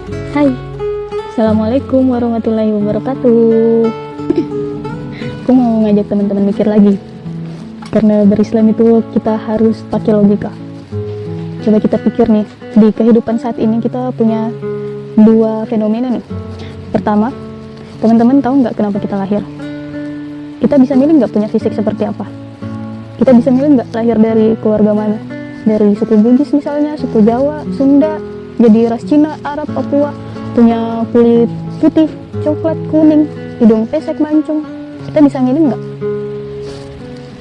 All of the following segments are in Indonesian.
Hai, Assalamualaikum warahmatullahi wabarakatuh. Aku mau ngajak teman-teman mikir lagi. Karena berislam itu kita harus pakai logika. Coba kita pikir nih, di kehidupan saat ini kita punya dua fenomena nih. Pertama, teman-teman tahu nggak kenapa kita lahir? Kita bisa milih nggak punya fisik seperti apa? Kita bisa milih nggak lahir dari keluarga mana? Dari suku Bugis misalnya, suku Jawa, Sunda, jadi ras Cina, Arab, Papua, punya kulit putih, coklat, kuning, hidung pesek, mancung. Kita bisa milih nggak?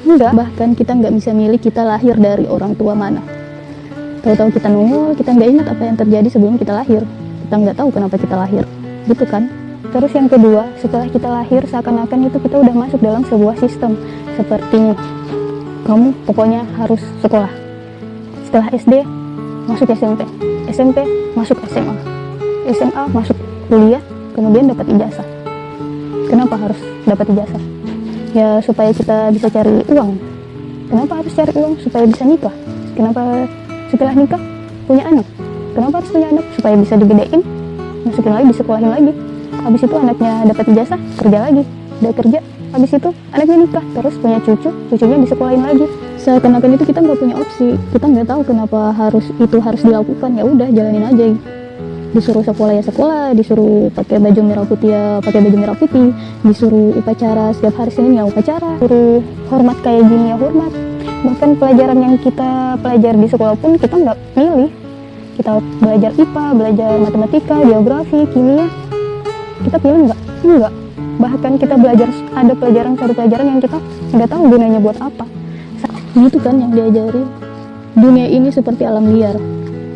Enggak. Bahkan kita nggak bisa milih kita lahir dari orang tua mana. Tahu-tahu kita nongol, kita nggak ingat apa yang terjadi sebelum kita lahir. Kita nggak tahu kenapa kita lahir, gitu kan? Terus yang kedua, setelah kita lahir seakan-akan itu kita udah masuk dalam sebuah sistem. Seperti kamu pokoknya harus sekolah. Setelah SD masuk SMP, SMP masuk SMA, SMA masuk kuliah, kemudian dapat ijazah. Kenapa harus dapat ijazah? Ya supaya kita bisa cari uang. Kenapa harus cari uang? Supaya bisa nikah. Kenapa setelah nikah punya anak? Kenapa harus punya anak? Supaya bisa digedein, masukin lagi, disekolahin lagi. Habis itu anaknya dapat ijazah, kerja lagi, udah kerja. Habis itu anaknya nikah, terus punya cucu, cucunya disekolahin lagi. Seakan-akan itu kita nggak punya opsi, kita nggak tahu kenapa itu harus dilakukan. Ya udah jalanin aja. Disuruh sekolah ya sekolah, disuruh pakai baju merah putih ya pakai baju merah putih, disuruh upacara setiap hari Senin ya upacara, disuruh hormat kayak gini ya hormat. Bahkan pelajaran yang kita pelajari di sekolah pun kita nggak pilih. Kita belajar IPA, belajar matematika, geografi, kimia, kita pilih nggak? Enggak. Bahkan kita belajar, ada satu pelajaran yang kita nggak tahu gunanya buat apa. Gitu kan yang diajari. Dunia ini seperti alam liar.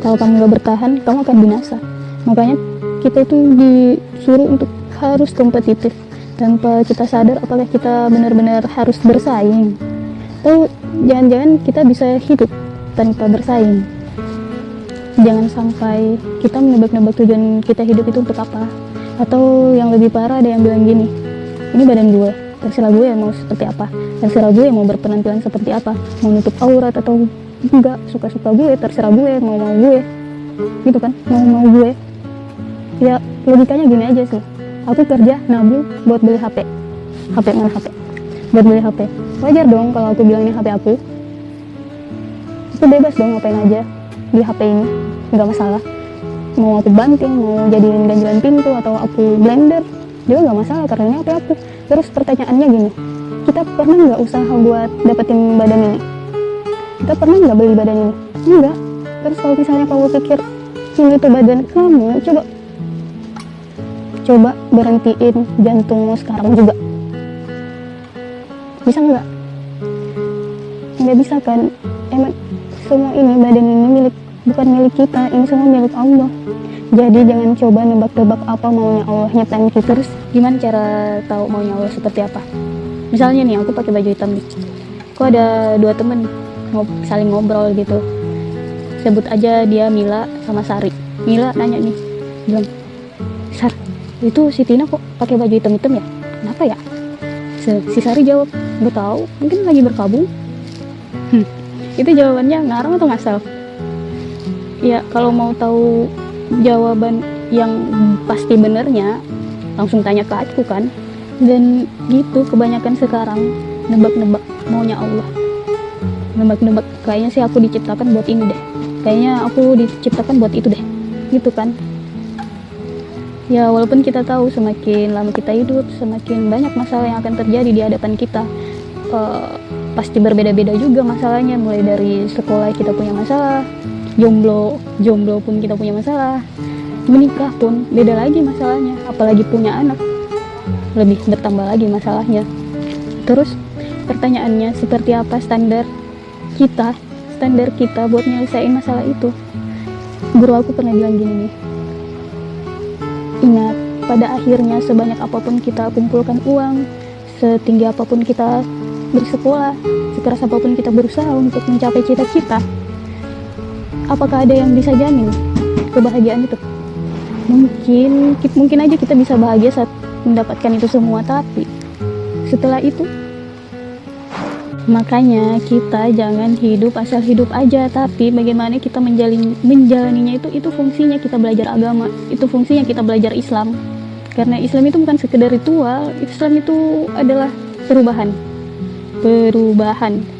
Kalau kamu nggak bertahan, kamu akan binasa. Makanya kita itu disuruh untuk harus kompetitif tanpa kita sadar apakah kita benar-benar harus bersaing. Atau jangan-jangan kita bisa hidup tanpa bersaing. Jangan sampai kita menebak-nebak tujuan kita hidup itu untuk apa. Atau yang lebih parah ada yang bilang gini, ini badan gue, terserah gue mau seperti apa, terserah gue mau berpenampilan seperti apa, mau nutup aurat atau enggak, suka-suka gue, terserah gue, mau gue, gitu kan, mau gue. Ya logikanya gini aja sih, aku kerja nabung buat beli HP mana HP, buat beli HP, wajar dong kalau aku bilang ini HP aku bebas dong ngapain aja di HP ini, nggak masalah. Mau aku banting, mau jadiin ganjilan pintu, atau aku blender juga nggak masalah karena ini HP aku. Terus pertanyaannya gini, kita pernah nggak usaha buat dapetin badan ini? Kita pernah nggak beli badan ini? Enggak. Terus kalau misalnya kamu pikir ini tuh badan kamu, coba berhentiin jantungmu sekarang juga. Bisa nggak? Nggak bisa kan? Emang semua ini, badan ini bukan milik kita, ini semua milik Allah. Jadi jangan coba nebak-nebak apa maunya Allah, nyetain kita. Terus gimana cara tahu maunya Allah seperti apa? Misalnya nih, aku pakai baju hitam nih. Kok ada dua temen saling ngobrol gitu. Sebut aja dia Mila sama Sari. Mila nanya nih, bilang, Sar, itu si Tina kok pakai baju hitam-hitam ya? Kenapa ya? Si Sari jawab, gak tahu, mungkin lagi berkabung. Itu jawabannya ngarang atau ngasal? Ya kalau mau tahu jawaban yang pasti benernya, langsung tanya ke aku kan. Dan gitu kebanyakan sekarang nebak-nebak maunya Allah, nebak-nebak kayaknya sih aku diciptakan buat ini deh, kayaknya aku diciptakan buat itu deh, gitu kan. Ya walaupun kita tahu semakin lama kita hidup, semakin banyak masalah yang akan terjadi di hadapan kita. Pasti berbeda-beda juga masalahnya, mulai dari sekolah kita punya masalah, jomblo pun kita punya masalah, menikah pun beda lagi masalahnya, apalagi punya anak lebih bertambah lagi masalahnya. Terus pertanyaannya, seperti apa standar kita buat nyelesain masalah itu? Guru aku pernah bilang gini nih, ingat, pada akhirnya sebanyak apapun kita kumpulkan uang, setinggi apapun kita bersekolah, sekeras apapun kita berusaha untuk mencapai cita-cita, apakah ada yang bisa jamin kebahagiaan itu? Mungkin aja kita bisa bahagia saat mendapatkan itu semua, tapi setelah itu Makanya kita jangan hidup asal hidup aja, tapi bagaimana kita menjalaninya, itu fungsinya kita belajar agama, itu fungsinya kita belajar Islam. Karena Islam itu bukan sekedar ritual, Islam itu adalah perubahan.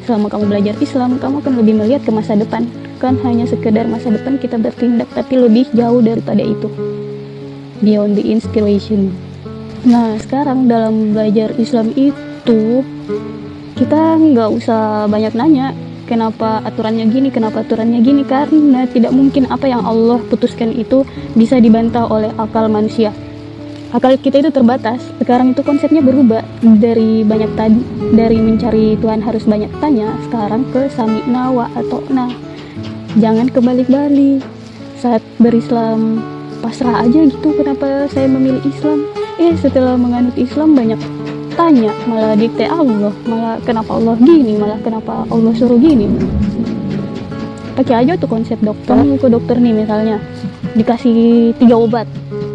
Selama kamu belajar Islam, kamu akan lebih melihat ke masa depan, kan hanya sekedar masa depan kita bertindak, tapi lebih jauh daripada itu, beyond the inspiration. Nah, sekarang dalam belajar Islam itu kita nggak usah banyak nanya kenapa aturannya gini, karena tidak mungkin apa yang Allah putuskan itu bisa dibantah oleh akal manusia. Akal kita itu terbatas. Sekarang itu konsepnya berubah dari dari mencari Tuhan harus banyak tanya, sekarang ke sami'na wa ata'na. Jangan kebalik-balik. Saat berislam pasrah aja gitu, kenapa saya memilih Islam? Setelah menganut Islam banyak tanya, malah dikte Allah, malah kenapa Allah gini, malah kenapa Allah suruh gini. Pakai aja tuh konsep dokter. Kamu ke dokter nih misalnya, dikasih 3 obat.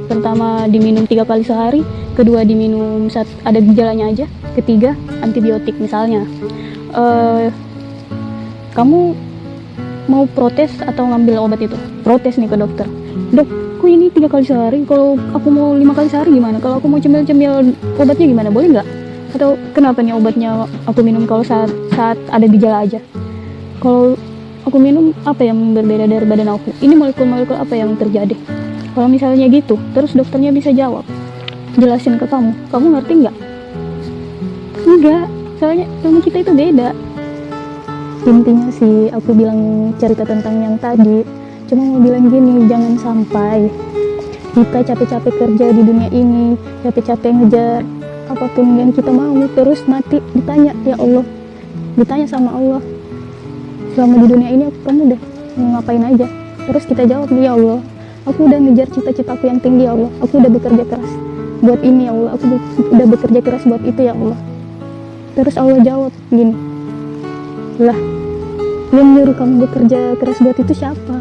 Pertama diminum 3 kali sehari, kedua diminum saat ada gejalanya aja, ketiga antibiotik misalnya. Kamu mau protes atau ngambil obat itu? Protes nih ke dokter. Dok, kok ini 3 kali sehari? Kalau aku mau 5 kali sehari gimana? Kalau aku mau cemil-cemil obatnya gimana? Boleh nggak? Atau kenapa nih obatnya aku minum kalau saat ada gejala aja? Kalau aku minum, apa yang berbeda dari badan aku? Ini molekul-molekul apa yang terjadi? Kalau misalnya gitu, terus dokternya bisa jawab, jelasin ke kamu ngerti nggak? Enggak, soalnya ilmu kita itu beda. Intinya sih aku bilang cerita tentang yang tadi, cuma mau bilang gini, jangan sampai kita capek-capek kerja di dunia ini, capek-capek ngejar apapun yang kita mau, terus mati ditanya, ya Allah, ditanya sama Allah, selama di dunia ini kamu udah ngapain aja? Terus kita jawab, ya Allah, aku udah ngejar cita-citaku yang tinggi, ya Allah, aku udah bekerja keras buat ini, ya Allah, aku udah bekerja keras buat itu, ya Allah. Terus Allah jawab gini, lah yang nyuruh kamu bekerja keras buat itu siapa?